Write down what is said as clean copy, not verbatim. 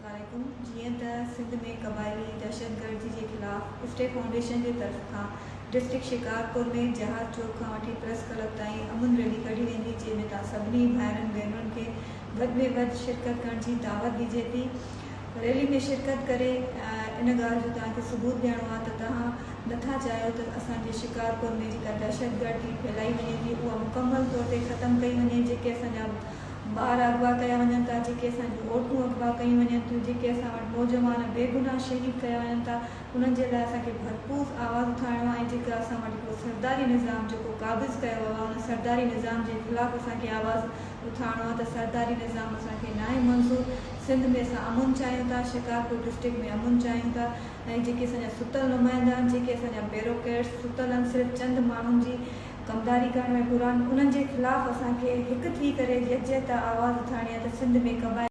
वालेकुम। जीअं त सिंध में क़बाइली दहशतगर्दी जे ख़िलाफ़ स्टेट फाउंडेशन जे तरफ़ खां डिस्ट्रिक्ट शिकारपुर में जहाज चौक खां वठी प्रेस क्लब ताईं अमन रैली कढी वेंदी, जंहिंमें तव्हां सभिनी भाइरनि भेनरुनि खे वधि में वधि शिरकत करण जी दावत ॾिजे थी। रैली में शिरकत करे इन ॻाल्हि जो तव्हांखे सबूत ॾियणो आहे त तव्हां नथा चाहियो त असांजे शिकारपुर में जेका दहशतगर्दी फैलाई वञे थी उहा मुकमल तौर ते ख़तमु कई वञे। जेके असांजा ॿार अगवा कया वञनि था, जेके असांजूं औरतूं अगवा कयूं वञनि थियूं, जेके असां वटि नौजवान बेगुनाह शहीद कया वञनि था, उन्हनि जे लाइ असांखे भरपूर आवाज़ उठाइणो आहे। जेका असां वटि हिकिड़ो सरदारी निज़ाम जेको क़ाबिज़ कयो आहे, उन सरदारी निज़ाम जे ख़िलाफ़ु असांखे आवाज़ उठाइणो आहे त सरदारी निज़ाम असांखे न आहे मंज़ूर। सिंध में असां अमन चाहियूं था, शिकारपुर डिस्ट्रिक्ट में अमन चाहियूं था, ऐं जेके असांजा सुतल नुमाइंदा आहिनि, जेके असांजा ब्यूरोक्रेट्स सुतल आहिनि, सिर्फ़ु चंद माण्हुनि जी कमदारी करण में पुरान, उन्हनि जे ख़िलाफ़ु असांखे हिकु थी करे यकजहत आवाज़ उठाइणी आहे त सिंध में क़बाइली